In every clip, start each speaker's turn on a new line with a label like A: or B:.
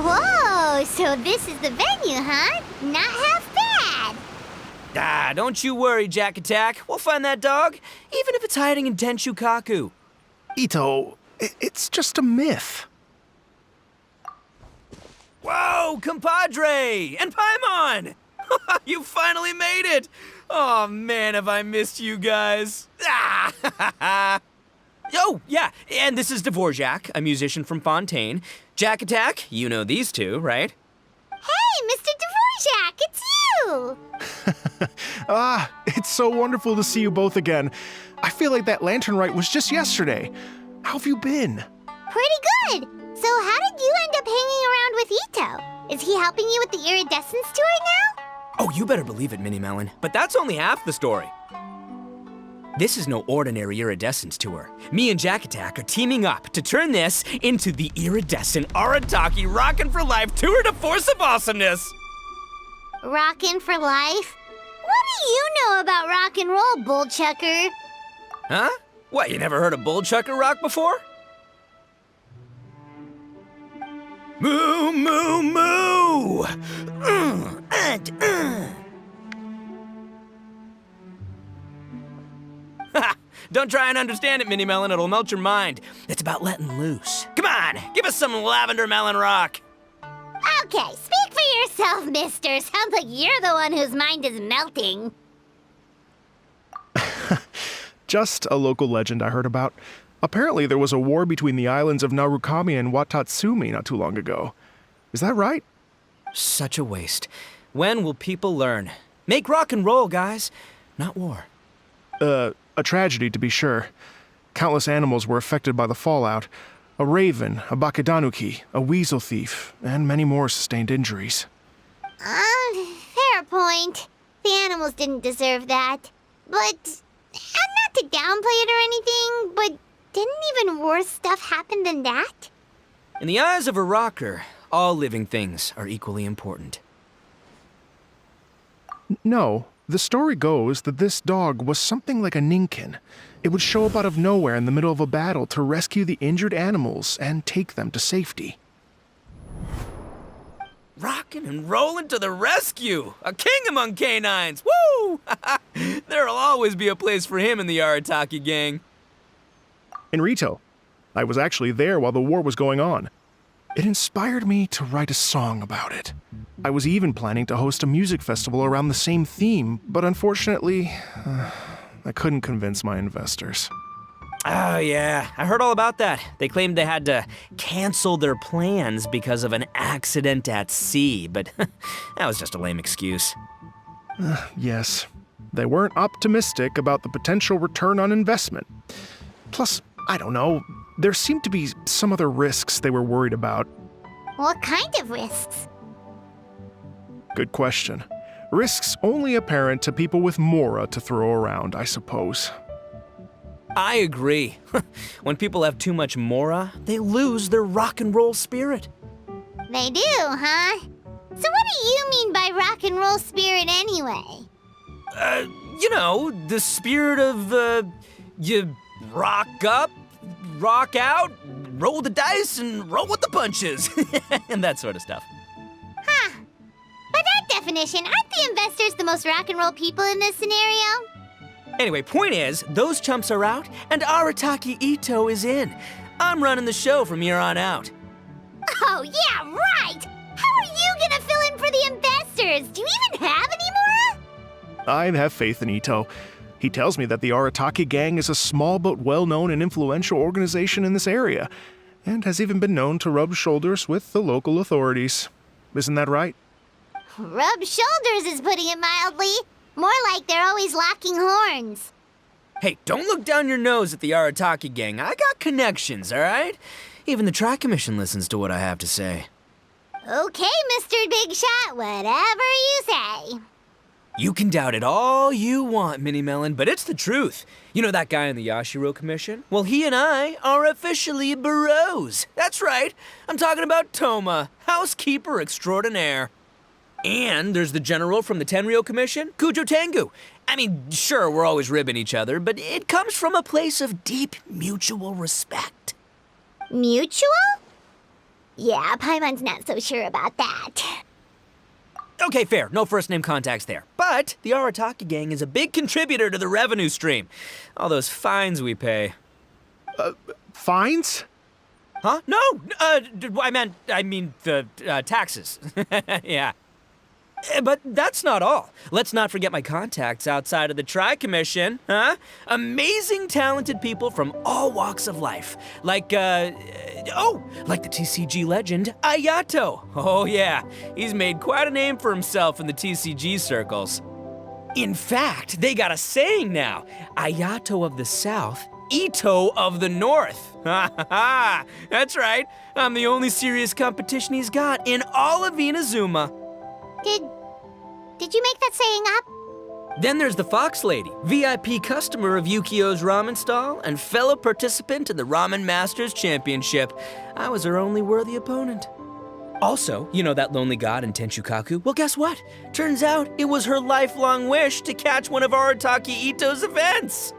A: Whoa, so this is the venue, huh? Not half bad.
B: Ah, don't you worry, Jack Attack. We'll find that dog, even if it's hiding in Tenshukaku.
C: Ito, it's just a myth.
B: Whoa, compadre! And Paimon! You finally made it! Oh man, have I missed you guys. Ah! Oh, yeah, and this is Dvorak, a musician from Fontaine. Jack Attack, you know these two, right?
A: Hey, Mr. Dvorak, it's you!
C: It's so wonderful to see you both again. I feel like that lantern rite was just yesterday. How have you been?
A: Pretty good. So how did you end up hanging around with Ito? Is he helping you with the iridescence tour now?
B: Oh, you better believe it, Minnie Melon. But that's only half the story. This is no ordinary iridescence tour. Me and Jack Attack are teaming up to turn this into the iridescent Arataki Rockin' for Life Tour de Force of Awesomeness.
A: Rockin' for life? What do you know about rock and roll, bullchucker?
B: Huh? What, you never heard a bullchucker rock before? Moo, moo, moo! Ha! Don't try and understand it, Minnie Melon. It'll melt your mind. It's about letting loose. Come on, give us some lavender melon rock.
A: Okay, speak for yourself, mister. Sounds like you're the one whose mind is melting.
C: Just a local legend I heard about. Apparently there was a war between the islands of Narukami and Watatsumi not too long ago. Is that right?
B: Such a waste. When will people learn? Make rock and roll, guys, not war.
C: A tragedy to be sure. Countless animals were affected by the fallout. A raven, a bakedanuki, a weasel thief, and many more sustained injuries.
A: Fair point. The animals didn't deserve that. But, not to downplay it or anything, but didn't even worse stuff happen than that?
B: In the eyes of a rocker, all living things are equally important.
C: No, the story goes that this dog was something like a ninkin. It would show up out of nowhere in the middle of a battle to rescue the injured animals and take them to safety.
B: Rockin' and rollin' to the rescue! A king among canines! Woo! There'll always be a place for him in the Arataki gang.
C: In Rito, I was actually there while the war was going on. It inspired me to write a song about it. I was even planning to host a music festival around the same theme, but unfortunately, I couldn't convince my investors.
B: Oh, yeah. I heard all about that. They claimed they had to cancel their plans because of an accident at sea, but that was just a lame excuse.
C: Yes, they weren't optimistic about the potential return on investment. Plus, I don't know, there seemed to be some other risks they were worried about.
A: What kind of risks?
C: Good question. Risks only apparent to people with mora to throw around, I suppose.
B: I agree. When people have too much mora, they lose their rock and roll spirit.
A: They do, huh? So what do you mean by rock and roll spirit anyway?
B: You know, the spirit of, you rock up, rock out, roll the dice, and roll with the punches. And that sort of stuff.
A: Huh. By that definition, aren't the investors the most rock and roll people in this scenario?
B: Anyway, point is, those chumps are out, and Arataki Ito is in. I'm running the show from here on out.
A: Oh, yeah, right! How are you gonna fill in for the investors? Do you even have any mora?
C: I have faith in Ito. He tells me that the Arataki gang is a small but well-known and influential organization in this area, and has even been known to rub shoulders with the local authorities. Isn't that right?
A: Rub shoulders is putting it mildly. More like they're always locking horns.
B: Hey, don't look down your nose at the Arataki gang. I got connections, all right? Even the Tri Commission listens to what I have to say.
A: Okay, Mr. Big Shot, whatever you say.
B: You can doubt it all you want, Minnie Melon, but it's the truth. You know that guy in the Yashiro Commission? Well, he and I are officially bros. That's right. I'm talking about Toma, housekeeper extraordinaire. And there's the general from the Tenryo Commission, Kujo Tengu. I mean, sure, we're always ribbing each other, but it comes from a place of deep mutual respect.
A: Mutual? Yeah, Paimon's not so sure about that.
B: Okay, fair. No first-name contacts there. But the Arataki gang is a big contributor to the revenue stream. All those fines we pay.
C: Fines?
B: Huh? No! I mean the taxes. Yeah. But that's not all. Let's not forget my contacts outside of the Tri-Commission, huh? Amazing, talented people from all walks of life. Like the TCG legend, Ayato. Oh yeah, he's made quite a name for himself in the TCG circles. In fact, they got a saying now, Ayato of the South, Ito of the North. Ha ha ha! That's right, I'm the only serious competition he's got in all of Inazuma.
A: Did you make that saying up?
B: Then there's the Fox Lady, VIP customer of Yukio's ramen stall and fellow participant in the Ramen Masters Championship. I was her only worthy opponent. Also, you know that lonely god in Tenchukaku? Well, guess what? Turns out it was her lifelong wish to catch one of Arataki Ito's events.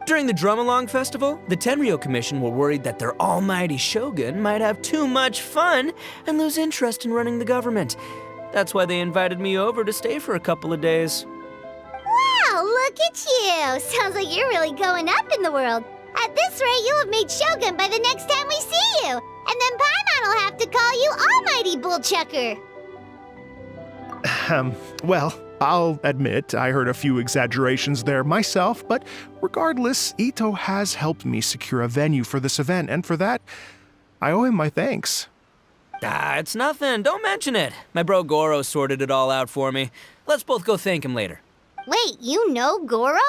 B: During the Drum-Along Festival, the Tenryo Commission were worried that their almighty shogun might have too much fun and lose interest in running the government. That's why they invited me over to stay for a couple of days.
A: Wow, look at you! Sounds like you're really going up in the world. At this rate, you'll have made Shogun by the next time we see you. And then Paimon will have to call you Almighty Bullchucker.
C: Well, I'll admit I heard a few exaggerations there myself, but regardless, Ito has helped me secure a venue for this event, and for that, I owe him my thanks.
B: It's nothing. Don't mention it. My bro Goro sorted it all out for me. Let's both go thank him later.
A: Wait, you know Goro?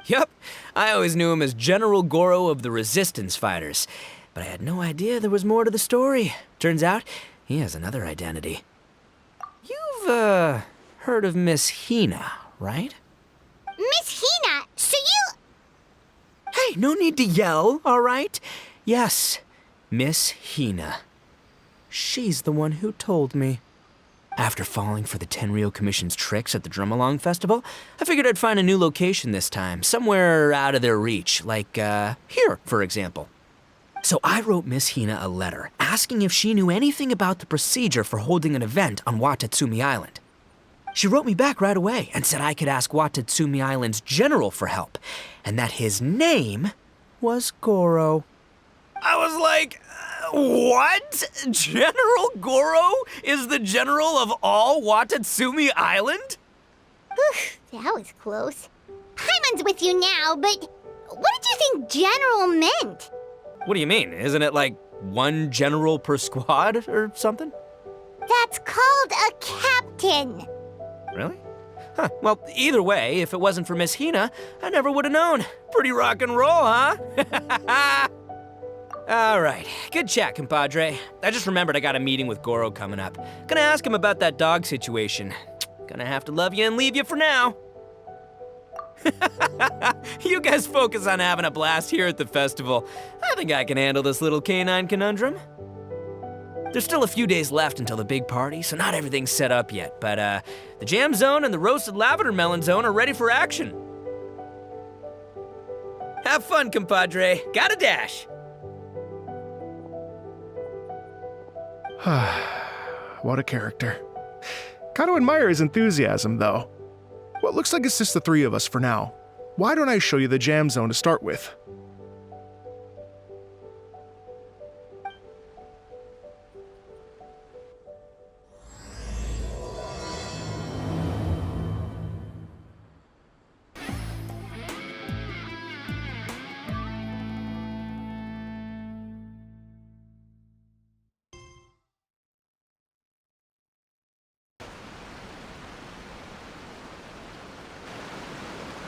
B: Yup. I always knew him as General Goro of the Resistance Fighters. But I had no idea there was more to the story. Turns out, he has another identity. You've, heard of Miss Hina, right?
A: Miss Hina, so you...
B: Hey, no need to yell, all right? Yes, Miss Hina. She's the one who told me. After falling for the Tenryo Commission's tricks at the Drum-Along Festival, I figured I'd find a new location this time, somewhere out of their reach, like, here, for example. So I wrote Miss Hina a letter, asking if she knew anything about the procedure for holding an event on Watatsumi Island. She wrote me back right away and said I could ask Watatsumi Island's general for help, and that his name was Goro. I was like, what? General Goro is the general of all Watatsumi Island?
A: Whew, that was close. Paimon's with you now, but what did you think general meant?
B: What do you mean? Isn't it like one general per squad or something?
A: That's called a captain.
B: Really? Huh. Well, either way, if it wasn't for Miss Hina, I never would have known. Pretty rock and roll, huh? All right. Good chat, compadre. I just remembered I got a meeting with Goro coming up. Gonna ask him about that dog situation. Gonna have to love you and leave you for now. You guys focus on having a blast here at the festival. I think I can handle this little canine conundrum. There's still a few days left until the big party, so not everything's set up yet, but the jam zone and the roasted lavender melon zone are ready for action. Have fun, compadre. Gotta dash.
C: What a character. Kind of admire his enthusiasm, though. Well, it looks like it's just the three of us for now. Why don't I show you the jam zone to start with?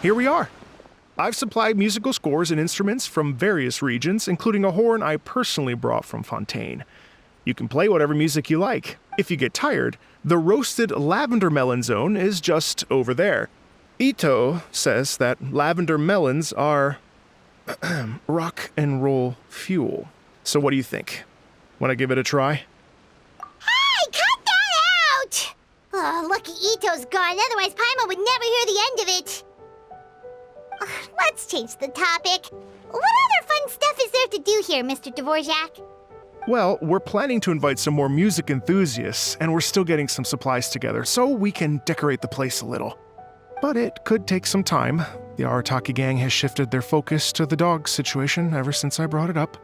C: Here we are. I've supplied musical scores and instruments from various regions, including a horn I personally brought from Fontaine. You can play whatever music you like. If you get tired, the roasted lavender melon zone is just over there. Ito says that lavender melons are rock and roll fuel. So what do you think? Want to give it a try?
A: Hey, cut that out! Oh, lucky Ito's gone, otherwise Paimon would never hear the end of it. Let's change the topic. What other fun stuff is there to do here, Mr. Dvorak?
C: Well, we're planning to invite some more music enthusiasts, and we're still getting some supplies together so we can decorate the place a little. But it could take some time. The Arataki gang has shifted their focus to the dog situation ever since I brought it up.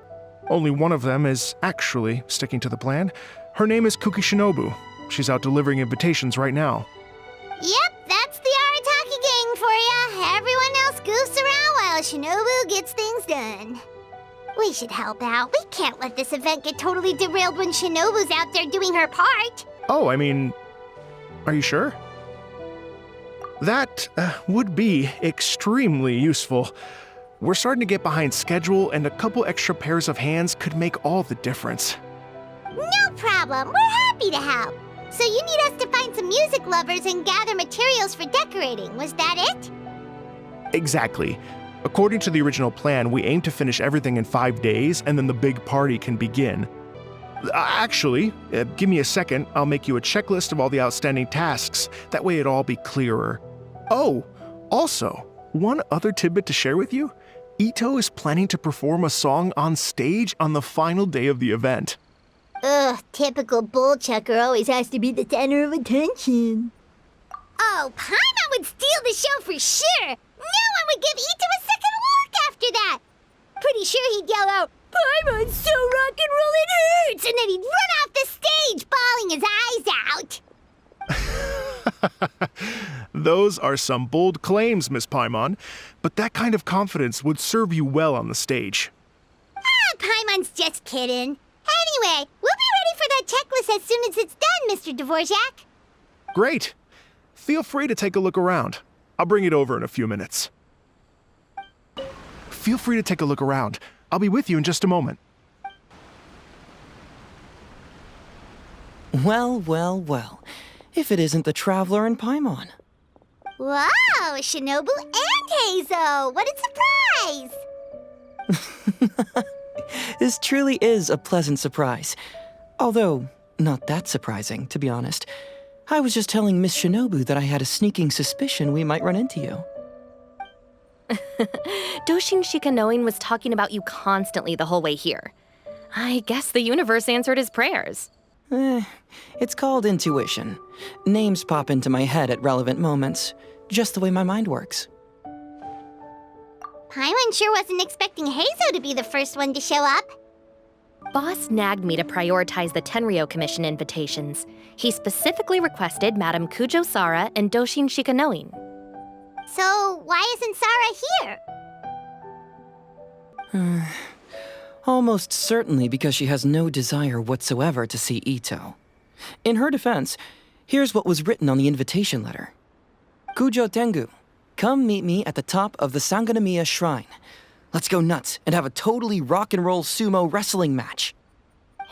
C: Only one of them is actually sticking to the plan. Her name is Kuki Shinobu. She's out delivering invitations right now.
A: Yep, that's the Arataki gang for ya. Everyone else goofs around while Shinobu gets things done. We should help out. We can't let this event get totally derailed when Shinobu's out there doing her part.
C: Oh, I mean, are you sure? That would be extremely useful. We're starting to get behind schedule, and a couple extra pairs of hands could make all the difference.
A: No problem. We're happy to help. So you need us to find some music lovers and gather materials for decorating. Was that it?
C: Exactly. According to the original plan, we aim to finish everything in 5 days, and then the big party can begin. Actually, give me a second. I'll make you a checklist of all the outstanding tasks. That way it'll all be clearer. Oh, also, one other tidbit to share with you. Ito is planning to perform a song on stage on the final day of the event.
A: Ugh, typical bull chucker always has to be the center of attention. Oh, Paimon would steal the show for sure! No one would give Ito a second look after that! Pretty sure he'd yell out, "Paimon's so rock and roll it hurts!" And then he'd run off the stage, bawling his eyes out.
C: Those are some bold claims, Miss Paimon, but that kind of confidence would serve you well on the stage.
A: Ah, Paimon's just kidding. Anyway, we'll be ready for that checklist as soon as it's done, Mr. Dvorak.
C: Great. Feel free to take a look around. I'll bring it over in a few minutes. Feel free to take a look around. I'll be with you in just a moment.
D: Well, well, well. If it isn't the Traveler and Paimon.
A: Wow, Shinobu and Heizo! What a surprise!
D: This truly is a pleasant surprise. Although, not that surprising, to be honest. I was just telling Miss Shinobu that I had a sneaking suspicion we might run into you.
E: Doshin Shikanoin was talking about you constantly the whole way here. I guess the universe answered his prayers.
D: It's called intuition. Names pop into my head at relevant moments, just the way my mind works.
A: Paimon sure wasn't expecting Heizo to be the first one to show up.
E: Boss nagged me to prioritize the Tenryo Commission invitations. He specifically requested Madame Kujo Sara and Doshin Shikanoin.
A: So, why isn't Sara here?
D: Almost certainly because she has no desire whatsoever to see Ito. In her defense, here's what was written on the invitation letter. Kujo Tengu, come meet me at the top of the Sanganamiya Shrine. Let's go nuts and have a totally rock and roll sumo wrestling match.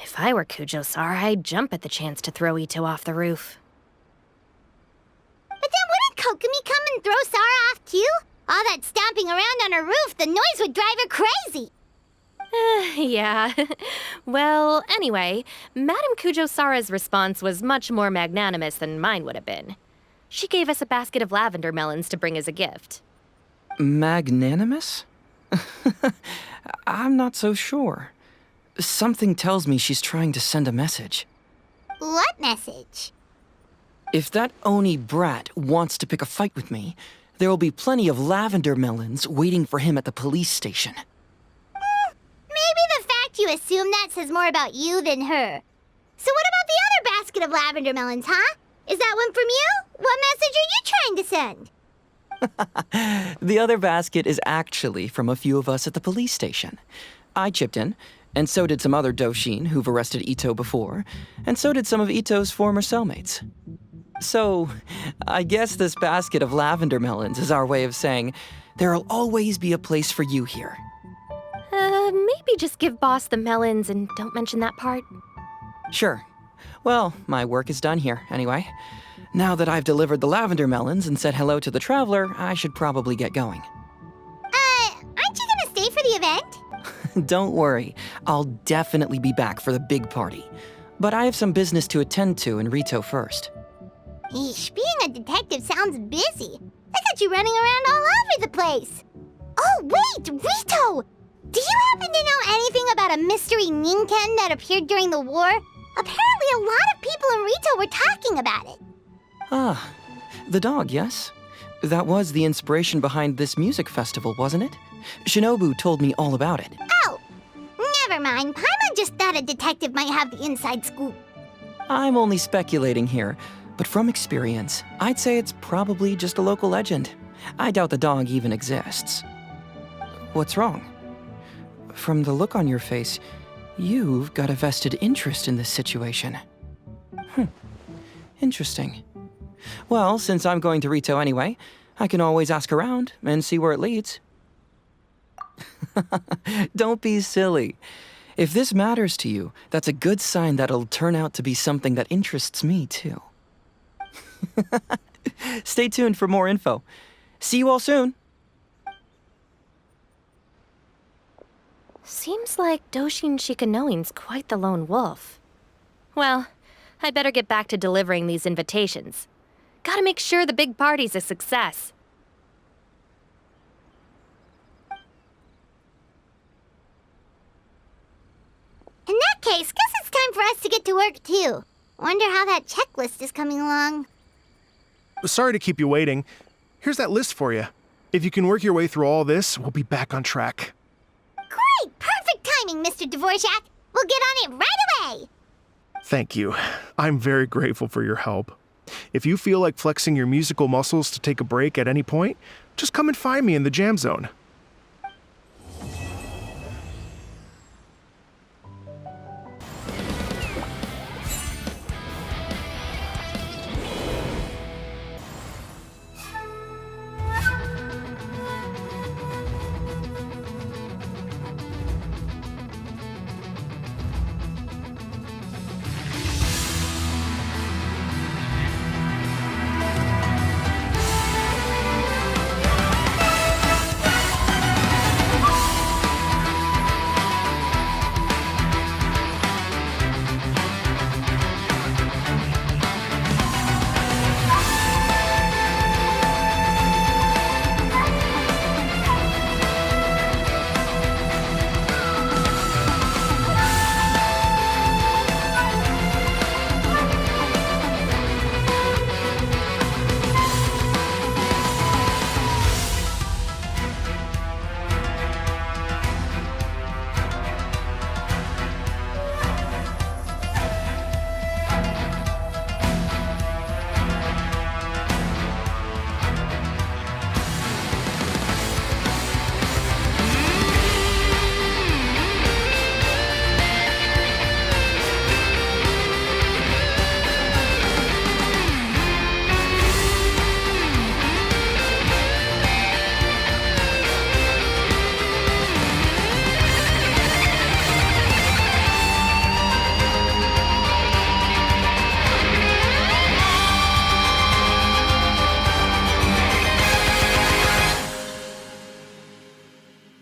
E: If I were Kujo Sara, I'd jump at the chance to throw Ito off the roof.
A: But then wouldn't Kokumi come and throw Sara off too? All that stomping around on her roof, the noise would drive her crazy.
E: Yeah. Well, anyway, Madame Kujo Sara's response was much more magnanimous than mine would have been. She gave us a basket of lavender melons to bring as a gift.
D: Magnanimous? I'm not so sure. Something tells me she's trying to send a message.
A: What message?
D: If that Oni brat wants to pick a fight with me, there will be plenty of lavender melons waiting for him at the police station.
A: Maybe the fact you assume that says more about you than her. So what about the other basket of lavender melons, huh? Is that one from you? What message are you trying to send?
D: The other basket is actually from a few of us at the police station. I chipped in, and so did some other Doshin who've arrested Ito before, and so did some of Ito's former cellmates. So, I guess this basket of lavender melons is our way of saying, there'll always be a place for you here.
E: Maybe just give Boss the melons and don't mention that part.
D: Sure. Well, my work is done here, anyway. Now that I've delivered the lavender melons and said hello to the Traveler, I should probably get going.
A: Aren't you gonna stay for the event?
D: Don't worry, I'll definitely be back for the big party. But I have some business to attend to in Rito first.
A: Eesh, being a detective sounds busy. I got you running around all over the place. Oh, wait, Rito! Do you happen to know anything about a mystery Ninken that appeared during the war? Apparently a lot of people in Rito were talking about it.
D: Ah, the dog, yes? That was the inspiration behind this music festival, wasn't it? Shinobu told me all about it.
A: Oh, never mind. Paimon just thought a detective might have the inside scoop.
D: I'm only speculating here, but from experience, I'd say it's probably just a local legend. I doubt the dog even exists. What's wrong? From the look on your face, you've got a vested interest in this situation. Interesting. Well, since I'm going to Rito anyway, I can always ask around and see where it leads. Don't be silly. If this matters to you, that's a good sign that it'll turn out to be something that interests me, too. Stay tuned for more info. See you all soon.
E: Seems like Doshin Shikanoin's quite the lone wolf. Well, I'd better get back to delivering these invitations. Gotta make sure the big party's a success.
A: In that case, guess it's time for us to get to work too. Wonder how that checklist is coming along.
C: Sorry to keep you waiting. Here's that list for you. If you can work your way through all this, we'll be back on track.
A: Great! Perfect timing, Mr. Dvorak! We'll get on it right away!
C: Thank you. I'm very grateful for your help. If you feel like flexing your musical muscles to take a break at any point, just come and find me in the jam zone.